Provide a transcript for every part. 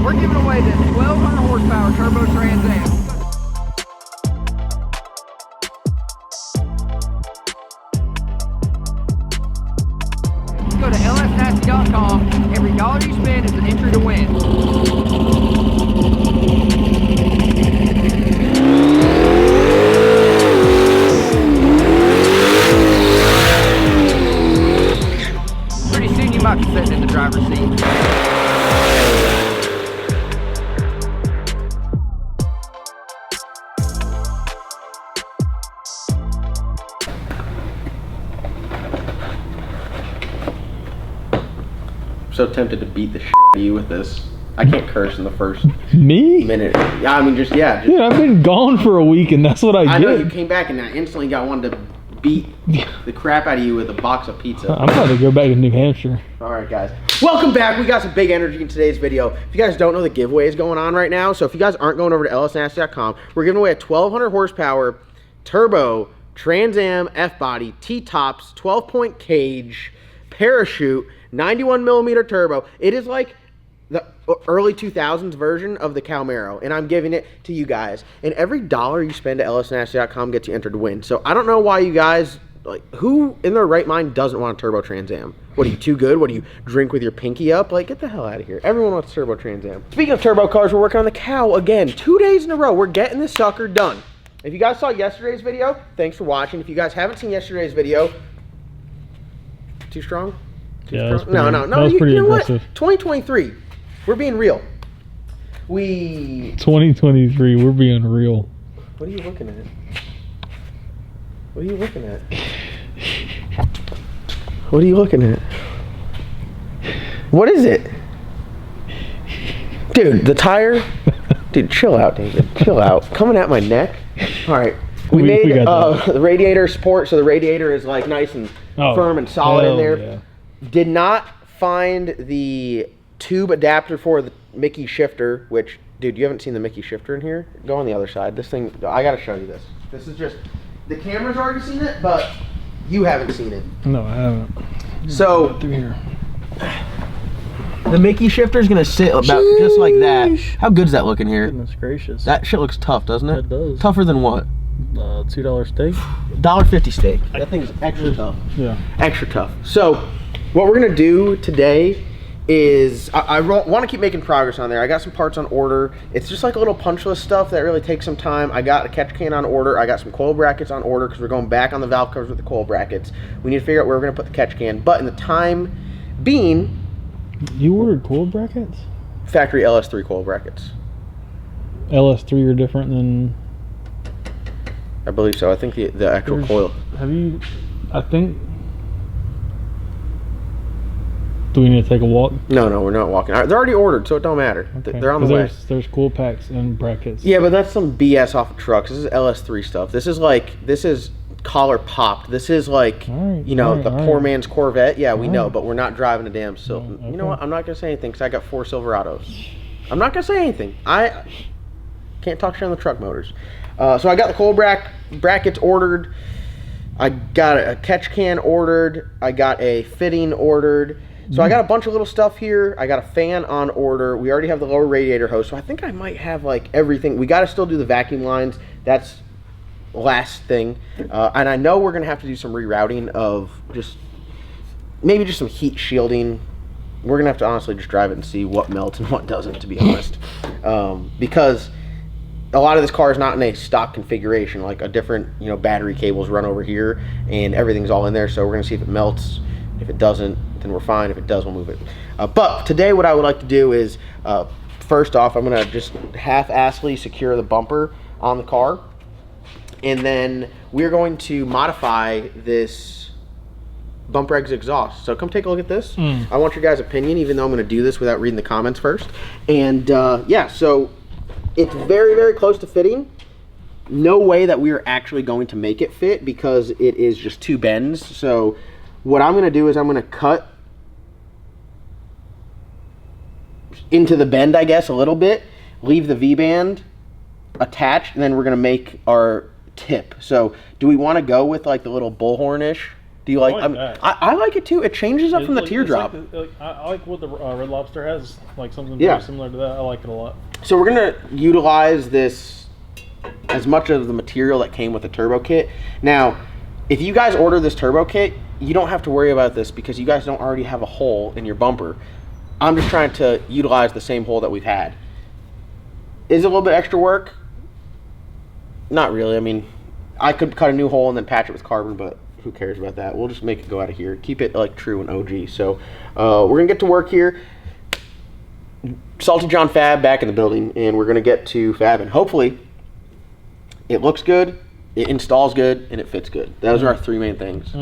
we're giving away this 1200 horsepower turbo Trans Am. Just go to lsnasty.com. Every dollar you spend is an entry to win. Pretty soon you might be sitting in the driver's seat. So tempted to beat the shit out of you with this. I can't curse in the first minute. Yeah, I mean, just. Dude, I've been gone for a week and that's what I I get. know you came back and I instantly wanted to beat the crap out of you with a box of pizza. I'm about to go back to New Hampshire. All right, guys. Welcome back. We got some big energy in today's video. If you guys don't know, the giveaway is going on right now. So if you guys aren't going over to lsnasty.com, we're giving away a 1200 horsepower turbo Trans Am F-body T-tops 12-point cage parachute 91 millimeter turbo. It is like the early 2000s version of the COWMARO, and I'm giving it to you guys. And every dollar you spend at lsnasty.com gets you entered to win. So I don't know why you guys, like, who in their right mind doesn't want a turbo Trans Am? What, are you too good? What, do you drink with your pinky up? Like, get the hell out of here. Everyone wants a turbo Trans Am. Speaking of turbo cars, we're working on the Cow again. 2 days in a row. We're getting this sucker done. If you guys saw yesterday's video, thanks for watching. If you guys haven't seen yesterday's video, too strong? Yeah, that was No. that was pretty you know aggressive. what? 2023. We're being real. 2023, we're being real. What are you looking at? What are you looking at? What are you looking at? What is it? Dude, the tire? Dude, chill out, David. Chill out. Coming at my neck. All right. We made the radiator support, so the radiator is like nice and firm and solid in there. Yeah. Did not find the tube adapter for the Mickey shifter, which, dude, you haven't seen the Mickey shifter in here? Go on the other side. This thing, I gotta show you this. This is just, the camera's already seen it, but you haven't seen it. No, I haven't. So, Through here. the Mickey shifter is gonna sit about just like that. How good's that looking here? Goodness gracious. That shit looks tough, doesn't it? It does. Tougher than what? $2 steak. $1.50 steak. That thing's extra tough. Yeah. Extra tough. So, what we're gonna do today is, I want to keep making progress on there. I got some parts on order. It's just like a little punch list stuff that really takes some time. I got a catch can on order. I got some coil brackets on order because we're going back on the valve covers with the coil brackets. We need to figure out where we're gonna put the catch can. But in the time being, You ordered coil brackets? factory LS3 coil brackets. LS3 are different than... I believe so. I think the actual coil. Have you... I think... Do we need to take a walk? No, we're not walking. They're already ordered, so it don't matter. Okay. They're on the way. There's coil packs and brackets. Yeah, but that's some BS off of trucks. This is LS3 stuff. This is collar popped. This is like, the poor man's Corvette. Yeah, we know, but we're not driving a damn Silver. Okay. You know what? I'm not going to say anything because I got 4 Silverados. I'm not going to say anything. I can't talk shit on the truck motors. So I got the coil brackets ordered. I got a catch can ordered. I got a fitting ordered. So I got a bunch of little stuff here. I got a fan on order. We already have the lower radiator hose. So I think I might have like everything. We got to still do the vacuum lines. That's last thing. And I know we're going to have to do some rerouting of maybe just some heat shielding. We're going to have to honestly just drive it and see what melts and what doesn't, to be honest. Because a lot of this car is not in a stock configuration. Like a different, battery cables run over here and everything's all in there. So we're going to see if it melts. If it doesn't, then we're fine. If it does, we'll move it. But today what I would like to do is, first off, I'm going to just half-assly secure the bumper on the car. And then we're going to modify this bumper exit exhaust. So come take a look at this. I want your guys' opinion, even though I'm going to do this without reading the comments first. And yeah, so it's very, very close to fitting. No way that we are actually going to make it fit because it is just 2 bends. So what I'm going to do is I'm going to cut into the bend, I guess, a little bit, leave the V-band attached, and then we're going to make our tip. So do we want to go with like the little bullhorn-ish Do you like? I like that. I like it too. It changes up from the It's teardrop. I like what the Red Lobster has, like something Yeah. very similar to that. I like it a lot. So we're gonna utilize this as much of the material that came with the turbo kit. Now, if you guys order this turbo kit, you don't have to worry about this because you guys don't already have a hole in your bumper. I'm just trying to utilize the same hole that we've had. Is it a little bit extra work? Not really. I mean, I could cut a new hole and then patch it with carbon, but who cares about that? We'll just make it go out of here. Keep it like true and OG. So we're gonna get to work here. Salty John Fab back in the building, and we're gonna get to fabbing. Hopefully, it looks good, it installs good, and it fits good. Those are our three main things.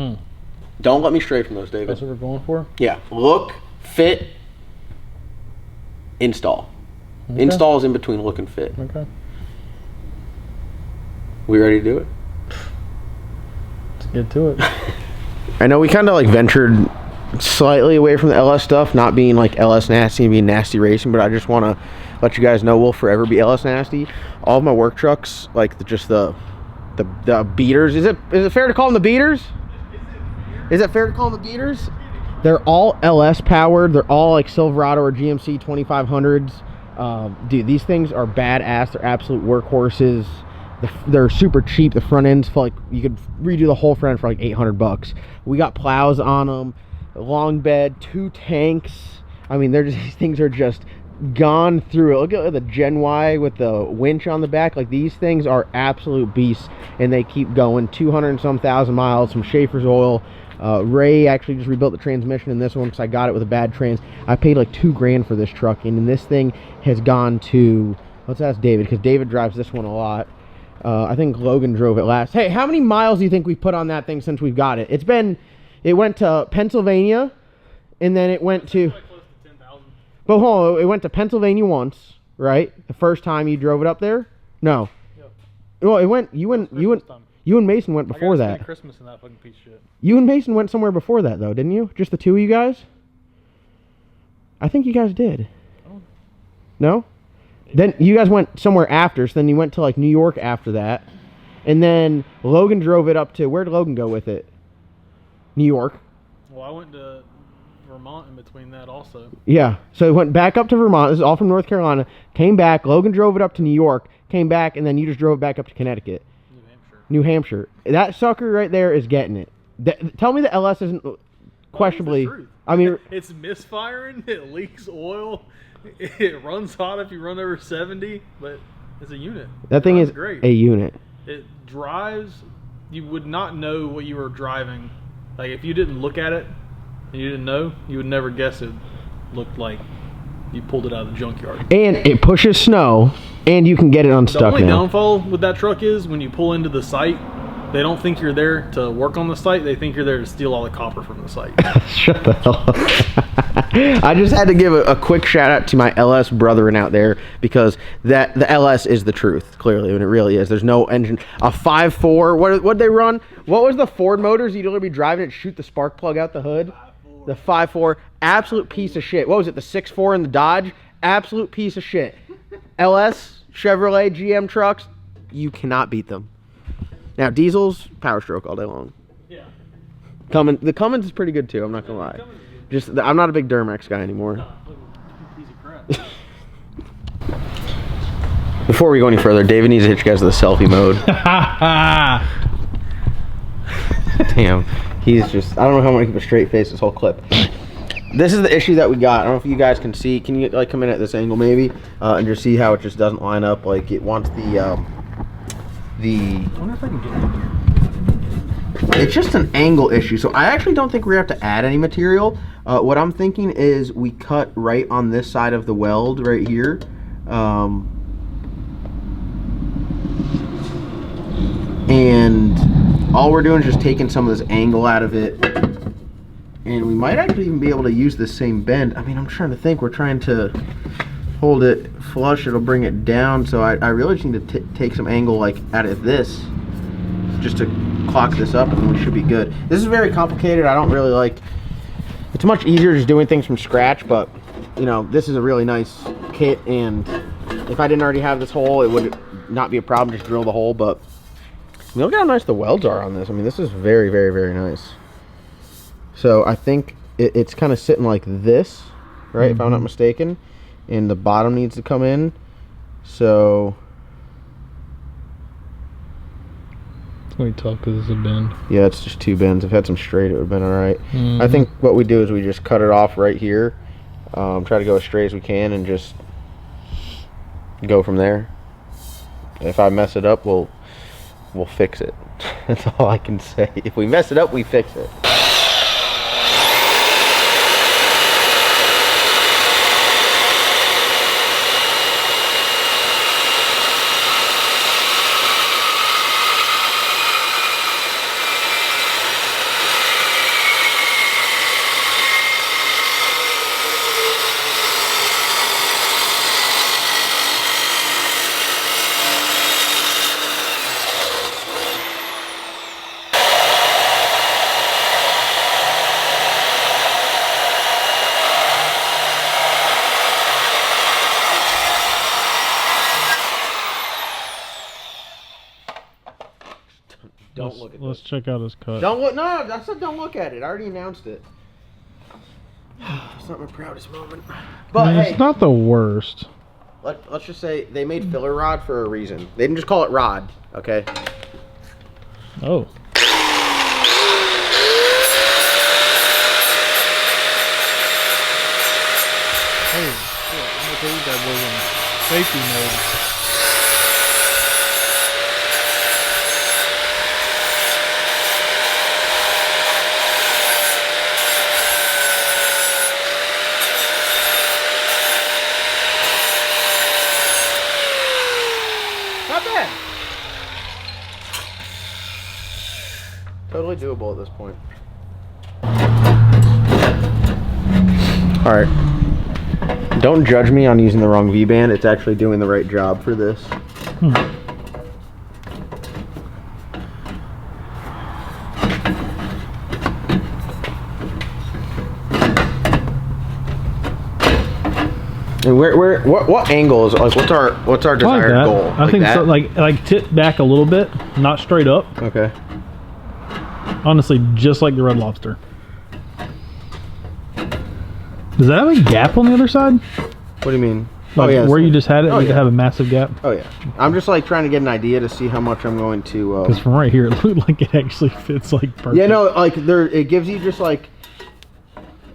Don't let me stray from those, David. That's what we're going for? Yeah. Look, fit, install. Okay. Install is in between look and fit. Okay. We ready to do it? Let's get to it. I know we kind of like ventured slightly away from the LS stuff, not being like LS nasty and being nasty racing, but I just want to let you guys know we'll forever be LS nasty. All of my work trucks, like just the beaters. Is it fair to call them the beaters? Is it fair to call them the beaters? They're all LS powered. They're all like Silverado or GMC 2500s. Dude, these things are badass. They're absolute workhorses. They're super cheap. The front ends feel like you could redo the whole front end for like $800. We got plows on them, long bed, 2 tanks. I mean, these things are just gone through it. Look at the Gen Y with the winch on the back. Like, these things are absolute beasts, and they keep going. 200 and some thousand miles, some Schaefer's oil. Ray actually just rebuilt the transmission in this one because I got it with a bad trans. I paid like $2 grand for this truck, and this thing has gone to, let's ask David, because David drives this one a lot. I think Logan drove it last. Hey, how many miles do you think we've put on that thing since we've got it? It went to Pennsylvania, and then it went to, Close to 10,000. but hold on, it went to Pennsylvania once, right? The first time you drove it up there? No. Yep. Well, you and Mason went before I got to that. spend Christmas in that fucking piece of shit. You and Mason went somewhere before that, though, didn't you? Just the two of you guys? I think you guys did. Oh. No? Then you guys went somewhere after, so then you went to like New York after that. And then Logan drove it up to, where did Logan go with it? New York. Well, I went to Vermont in between that also. Yeah, so it went back up to Vermont. This is all from North Carolina. Came back. Logan drove it up to New York. Came back, and then you just drove it back up to Connecticut. New Hampshire. That sucker right there is getting it. Tell me the LS isn't questionably. I mean, it's misfiring. It leaks oil. It runs hot if you run over 70, but it's a unit. that thing is great. a unit. It drives. You would not know what you were driving. Like, if you didn't look at it and you didn't know, you would never guess it looked like you pulled it out of the junkyard. And it pushes snow, and you can get it unstuck The only now. downfall with that truck is when you pull into the site, they don't think you're there to work on the site. They think you're there to steal all the copper from the site. Shut the hell up. I just had to give a quick shout out to my LS brethren out there, because the LS is the truth, clearly, and it really is. There's no engine. A 5.4, what'd they run? What was the Ford motors you'd literally be driving and shoot the spark plug out the hood? 5.4. The 5.4, absolute piece of shit. What was it, the 6.4 in the Dodge? Absolute piece of shit. LS, Chevrolet, GM trucks, you cannot beat them. Now, diesels, power stroke all day long. Yeah. The Cummins is pretty good too, I'm not gonna lie. I'm not a big Duramax guy anymore. Piece of crap. Before we go any further, David needs to hit you guys with the selfie mode. Damn, he's just, I don't know how I'm gonna keep a straight face this whole clip. This is the issue that we got. I don't know if you guys can see. Can you like come in at this angle maybe, and just see how it just doesn't line up? Like, it wants I wonder if I can get in here. It's just an angle issue, so I actually don't think we have to add any material. What I'm thinking is we cut right on this side of the weld right here. And all we're doing is just taking some of this angle out of it. And we might actually even be able to use this same bend. I mean, I'm trying to think. We're trying to hold it flush. It'll bring it down. So I really just need to take some angle like out of this, just to clock this up, and we should be good. This is very complicated. I don't really like. It's much easier just doing things from scratch, but you know, this is a really nice kit, and if I didn't already have this hole, it would not be a problem. Just drill the hole. But I mean, look how nice the welds are on this. I mean, this is very, very, very nice. So I think it's kind of sitting like this, right? If I'm not mistaken, and the bottom needs to come in. So it's going to be tough because it's a bend. yeah, it's just 2 bends. If I had some straight, it would have been all right. I think what we do is we just cut it off right here. Try to go as straight as we can and just go from there. If I mess it up, we'll fix it. That's all I can say. If we mess it up, we fix it. Don't look at Let's check out his cut. Don't look. No, I said don't look at it. I already announced it. It's not my proudest moment. But hey, it's not the worst. Let's just say they made filler rod for a reason. They didn't just call it rod, okay? Oh. Holy shit, I'm gonna believe that was in safety mode. Not bad. Totally doable at this point. Alright. Don't judge me on using the wrong V-band. It's actually doing the right job for this. And what angle is, like, what's our desired like goal? I think so, like tip back a little bit, not straight up. Okay. Honestly, just like the Red Lobster. Does that have a gap on the other side? What do you mean? Like where you just had it, you yeah. have a massive gap? Oh yeah. I'm just like trying to get an idea to see how much I'm going to. Because from right here, it looked like it actually fits like perfect. Yeah, no, like it gives you just like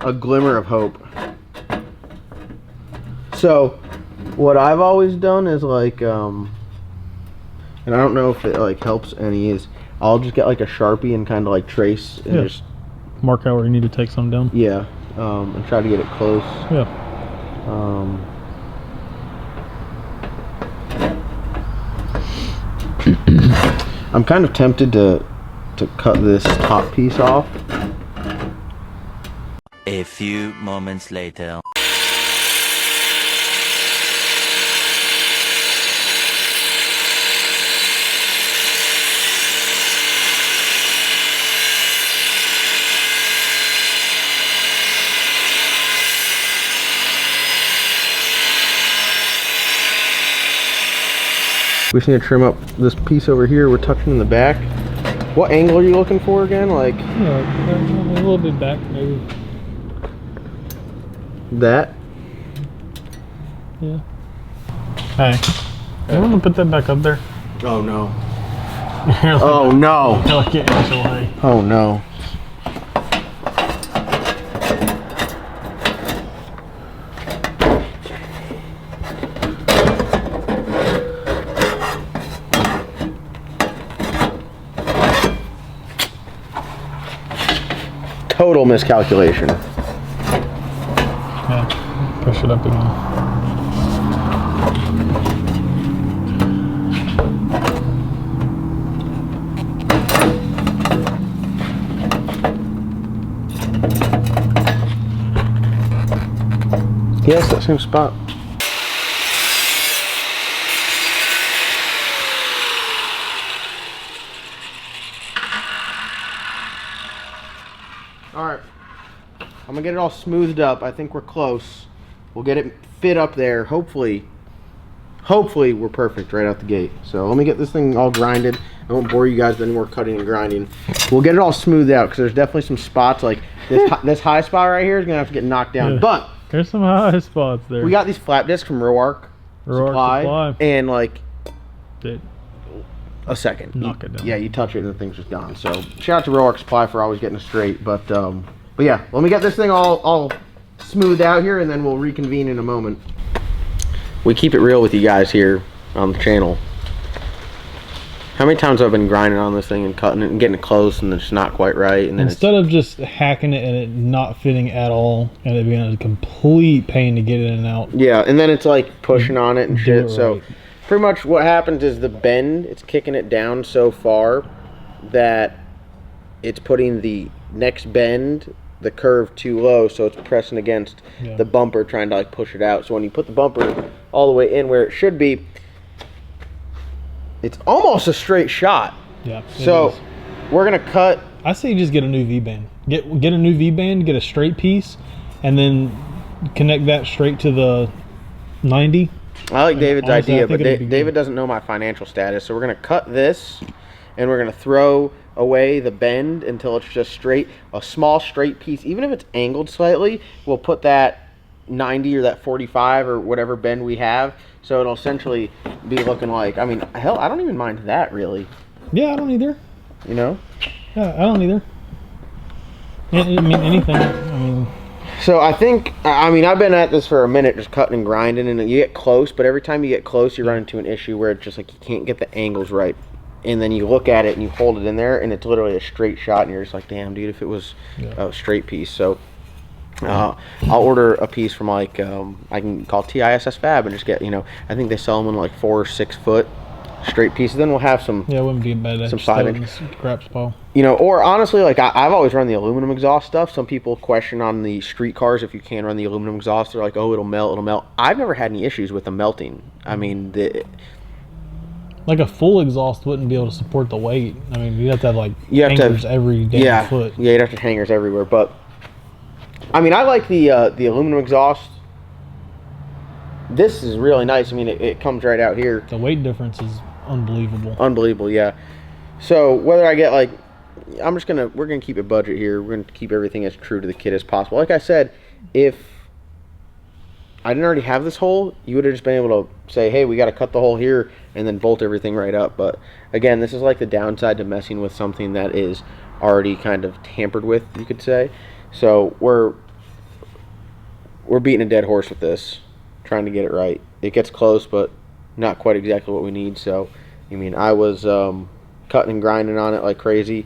a glimmer of hope. So, what I've always done is like, and I don't know if it like helps any, is I'll just get like a Sharpie and kind of like trace and just mark out where you need to take some down. Yeah, and try to get it close. Yeah. I'm kind of tempted to cut this top piece off. A few moments later. We just need to trim up this piece over here. We're touching in the back. What angle are you looking for again? Like Yeah, a little bit back, maybe. That? Yeah. Hey, you want to put that back up there? Oh no. Like, oh no. You're like getting inch away. Oh no. Total miscalculation. Yeah, push it up again. Yes, that same spot. Alright, I'm gonna get it all smoothed up. I think we're close. We'll get it fit up there. Hopefully we're perfect right out the gate. So let me get this thing all grinded. I won't bore you guys with any more cutting and grinding. We'll get it all smoothed out because there's definitely some spots like this high spot right here is gonna have to get knocked down. Yeah. But there's some high spots there. we got these flap discs from ROARC Supply, and like a second, knock it down. Yeah, you touch it and the thing's just gone. So shout out to ROARC Supply for always getting it straight. But yeah, let me get this thing all smoothed out here, and then we'll reconvene in a moment. We keep it real with you guys here on the channel. How many times have I been grinding on this thing and cutting it and getting it close and it's not quite right, and then instead of just hacking it and it not fitting at all and it being a complete pain to get in and out. Yeah, and then it's like pushing on it and shit. Right. So pretty much what happens is the bend, it's kicking it down so far that it's putting the next bend, the curve too low, so it's pressing against the bumper trying to like push it out. So when you put the bumper all the way in where it should be, it's almost a straight shot. Yeah. So we're gonna cut. I say just get a new V-band. Get a new V-band, get a straight piece, and then connect that straight to the 90. I like David's honestly, idea, I think but it'd be David good. doesn't know my financial status. So we're gonna cut this, and we're gonna throw away the bend until it's just straight, a small straight piece. Even if it's angled slightly, we'll put that 90 or that 45 or whatever bend we have, so it'll essentially be looking like, I mean, hell, I don't even mind that really. Yeah, I don't either. You know? Yeah, I don't either. I mean, anything. I mean, so I think, I mean, I've been at this for a minute just cutting and grinding, and you get close, but every time you get close you run into an issue where it's just like you can't get the angles right, and then you look at it and you hold it in there and it's literally a straight shot, and you're just like, damn dude, if it was a straight piece. So I'll order a piece from like I can call TISS Fab and just get, you know, I think they sell them in like 4 or 6 foot straight pieces. Then we'll have some, yeah, it wouldn't be a bad some 5-inch crap spall. You know, or honestly, like I've always run the aluminum exhaust stuff. Some people question on the street cars if you can run the aluminum exhaust. They're like, oh, it'll melt. I've never had any issues with them melting. I mean, like a full exhaust wouldn't be able to support the weight. I mean, you'd have to have like you have hangers to have, every damn foot. Yeah, you'd have to have hangers everywhere. But I mean, I like the aluminum exhaust. This is really nice. I mean, it comes right out here. The weight difference is unbelievable. Unbelievable, yeah. So whether I get like, we're gonna keep a budget here. We're gonna keep everything as true to the kit as possible. Like I said, if I didn't already have this hole, you would have just been able to say, hey, we got to cut the hole here and then bolt everything right up. But again, this is like the downside to messing with something that is already kind of tampered with, you could say. So we're beating a dead horse with this, trying to get it right. It gets close, but not quite exactly what we need. So, I mean, I was cutting and grinding on it like crazy,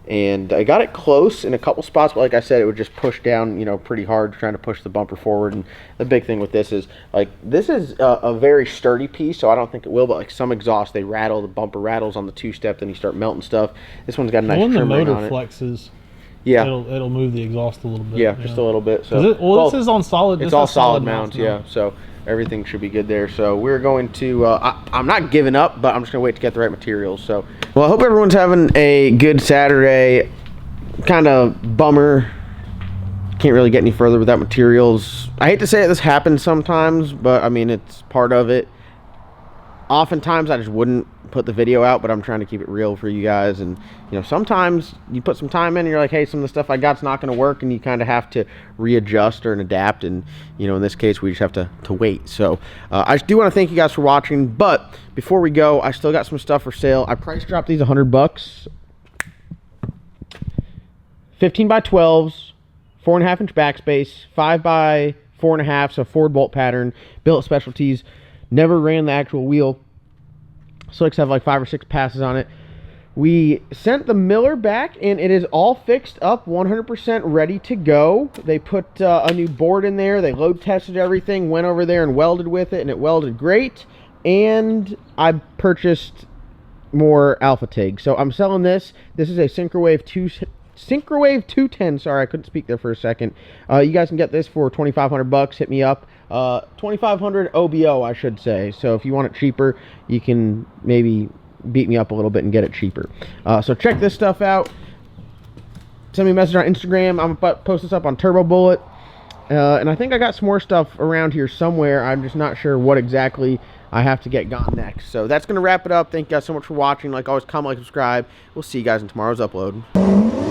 and I got it close in a couple spots, but like I said, it would just push down, you know, pretty hard, trying to push the bumper forward. And the big thing with this is, like, this is a very sturdy piece, so I don't think it will, but like some exhaust, they rattle, the bumper rattles on the 2-step, then you start melting stuff. This one's got a nice when the trim ring motor on it. flexes, Yeah, it'll move the exhaust a little bit. yeah, just a little bit. So this is on solid. It's all solid mounts, yeah. So everything should be good there. So we're going to, I'm not giving up, but I'm just going to wait to get the right materials. So, well, I hope everyone's having a good Saturday. Kind of bummer. Can't really get any further without materials. I hate to say it, this happens sometimes, but I mean, it's part of it. Oftentimes I just wouldn't put the video out, but I'm trying to keep it real for you guys. And you know, sometimes you put some time in and you're like, hey, some of the stuff I got's not going to work, and you kind of have to readjust or adapt. And you know, in this case, we just have to wait. So I do want to thank you guys for watching, but before we go, I still got some stuff for sale. I price dropped these $100. 15 by 12s, 4.5-inch backspace, 5 by 4.5, so forward bolt pattern, Billet Specialties. Never ran the actual wheel. Slicks have like 5 or 6 passes on it. We sent the Miller back, and it is all fixed up, 100% ready to go. They put a new board in there. They load tested everything, went over there and welded with it, and it welded great. And I purchased more Alpha TIG. So I'm selling this. This is a Syncrowave 210. Sorry, I couldn't speak there for a second. You guys can get this for $2,500. Hit me up. 2,500 OBO, I should say. So if you want it cheaper, you can maybe beat me up a little bit and get it cheaper. So check this stuff out. Send me a message on Instagram. I'm about to post this up on Turbo Bullet. And I think I got some more stuff around here somewhere. I'm just not sure what exactly I have to get gone next. So that's going to wrap it up. Thank you guys so much for watching. Like always, comment, like, subscribe. We'll see you guys in tomorrow's upload.